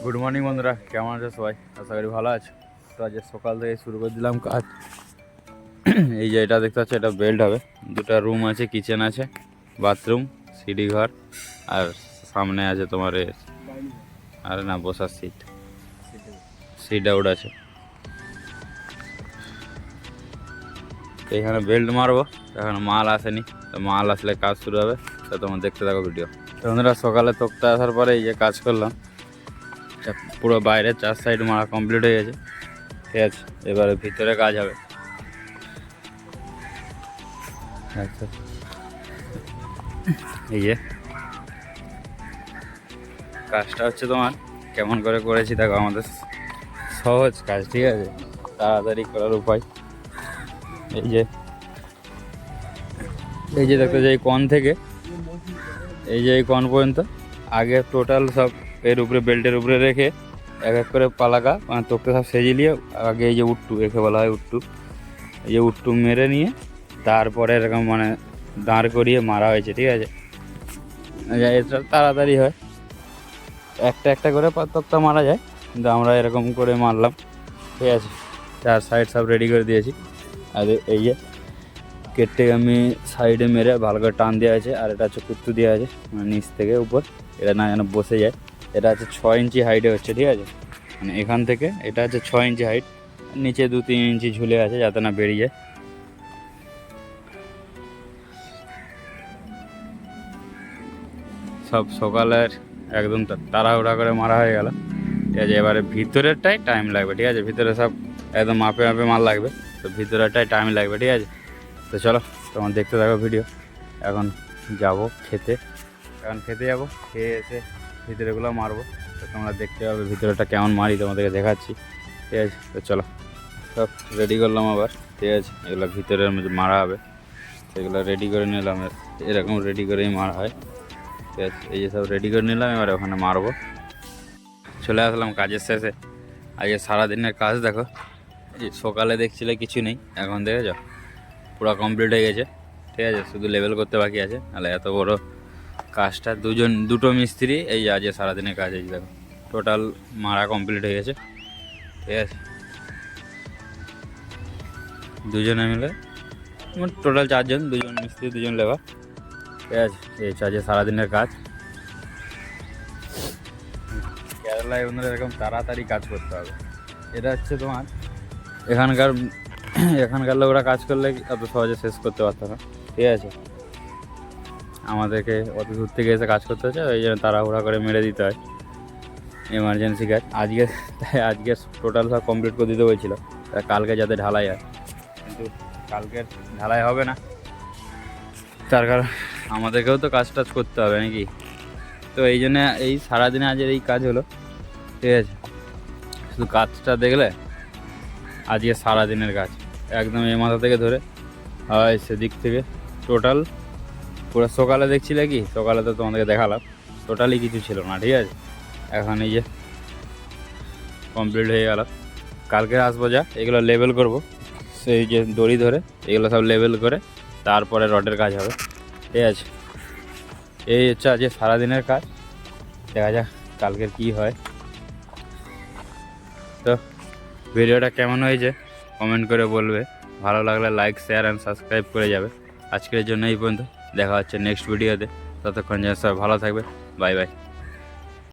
Good morning বন্ধুরা, কেমন আছে সবাই? আশা করি ভালো আছে। তো আজ সকাল থেকে শুরু করে দিলাম কাজ। এই যে এটা দেখতে পাচ্ছ, এটা বেল্ট হবে। দুটো রুম আছে, কিচেন আছে, বাথরুম, সিঁড়ি ঘর, আর সামনে আছে তোমার আর না বসার সিট আউট আছে। তো এখানে বেল্ট মারবো, এখানে মাল আসেনি, তো মাল আসলে কাজ শুরু হবে। তো তোমার দেখতে থাকো ভিডিও। তো বন্ধুরা, সকালে তোকতে আসার পরে এই যে কাজ করলাম, পুরো বাইরে 4 সাইড মারা কমপ্লিট হয়ে গেছে। ঠিক আছে, এবারে ভিতরে কাজ হবে। আচ্ছা, এই যে কাজটা হচ্ছে তোমার কেমন করে করেছি দেখো। আমাদের সহজ কাজ, ঠিক আছে, তাড়াতাড়ি করার উপায়। এই যে দেখো, যে এই কন থেকে এই যে এই কন পর্যন্ত আগে টোটাল সব এর উপরে বেল্টের উপরে রেখে এক এক করে পালাকা মানে তোকে সব সেজে নিয়ে আগে এই যে উট্টু, একে বলা হয় উট্টু, এই যে উট্টু মেরে নিয়ে তারপরে এরকম মানে দাঁড় করিয়ে মারা হয়েছে। ঠিক আছে, এটা তাড়াতাড়ি হয়, একটা একটা করে তক্তা মারা যায়, কিন্তু আমরা এরকম করে মারলাম। ঠিক আছে, 4 সাইড সব রেডি করে দিয়েছি। আর এই যে কেটে আমি সাইডে মেরে ভালো করে টান দেওয়া আছে। আর এটা হচ্ছে কুত্তু দেওয়া আছে মানে নিচ থেকে উপর, এটা না যেন বসে যায়। এটা হচ্ছে 6 ইঞ্চি হাইটে হচ্ছে। ঠিক আছে, মানে এখান থেকে এটা হচ্ছে 6 ইঞ্চি হাইট, নিচে 2-3 ইঞ্চি ঝুলে আছে যাতে না বেরিয়ে যায়। সব সকালের একদম তাড়াহুড়া করে মারা হয়ে গেল। ঠিক আছে, এবারে ভিতরেরটাই টাইম লাগবে। ঠিক আছে, ভিতরে সব একদম মাপে মাপে মাল লাগবে, তো ভিতরেরটাই টাইম লাগবে। ঠিক আছে, তো চলো তোমার দেখতে থাকো ভিডিও। এখন যাব খেতে, যাবো, খেয়ে এসে ভিতরেগুলো মারবো। তো তোমরা দেখতে পাবে ভিতরেটা কেমন মারি, তোমাদেরকে দেখাচ্ছি। ঠিক আছে, তো চলো সব রেডি করলাম আবার। ঠিক আছে, এগুলো ভিতরের মধ্যে মারা হবে, সেগুলো রেডি করে নিলাম। এরকম রেডি করেই মারা হয়। ঠিক আছে, এই যে সব রেডি করে নিলাম, এবার ওখানে মারবো। চলে আসলাম কাজের শেষে। আজকে সারাদিনের কাজ দেখো, এই সকালে দেখছিলে কিছু নেই, এখন দেখে যাও পুরো কমপ্লিট হয়ে গেছে। ঠিক আছে, শুধু লেভেল করতে বাকি আছে। তাহলে এত বড় কাজটা দুটো মিস্ত্রি, এই যে আজকে সারাদিনের কাজ, এই দেখো টোটাল মারা কমপ্লিট হয়ে গেছে। ঠিক আছে, দুজনে মিলে টোটাল 4 জন, 2 জন মিস্ত্রি 2 জন লেবার। ঠিক আছে, এই আজকে সারাদিনের কাজ। কেরালায় ওনারা এরকম তাড়াতাড়ি কাজ করতে হবে। এটা হচ্ছে তোমার এখানকার লোকরা কাজ করলে অত সহজে শেষ করতে পারতো না। ঠিক আছে, আমাদেরকে অত দূর থেকে এসে কাজ করতে হচ্ছে, ওই জন্য তাড়াহুড়া করে মেরে দিতে হয়, এমার্জেন্সি কাজ। আজকে টোটাল সব কমপ্লিট করে দিতে হয়েছিল, কালকে যাতে ঢালাই হয়, কিন্তু কালকে ঢালাই হবে না। তার কারণ আমাদেরকেও তো কাজ টাজ করতে হবে নাকি। তো এই জন্য এই সারাদিনে আজকের এই কাজ হলো। ঠিক আছে, শুধু কাজটা দেখলে আজকে সারাদিনের কাজ একদম এই মাথা থেকে ধরে হয় সেদিক থেকে টোটাল পুরো। সকালে দেখছিলে কি, সকালে তো তোমাদেরকে দেখালাম টোটালি কিছু ছিল না। ঠিক আছে, এখন এই যে কমপ্লিট হয়ে গেল। কালকে আসবো, যা এগুলো লেবেল করব, সেই যে দড়ি ধরে এগুলো সব লেবেল করে তারপরে রডের কাজ হবে। ঠিক আছে, এই হচ্ছে আজকে সারাদিনের কাজ। দেখা যাক কালকের কি হয়। তো ভিডিওটা কেমন হয়েছে কমেন্ট করে বলবে, ভালো লাগলে লাইক, শেয়ার অ্যান্ড সাবস্ক্রাইব করে যাবে। আজকের জন্য এই পর্যন্ত, দেখা হচ্ছে নেক্সট ভিডিওতে। ততক্ষণ যেন সবাই ভালো থাকবে। Bye bye.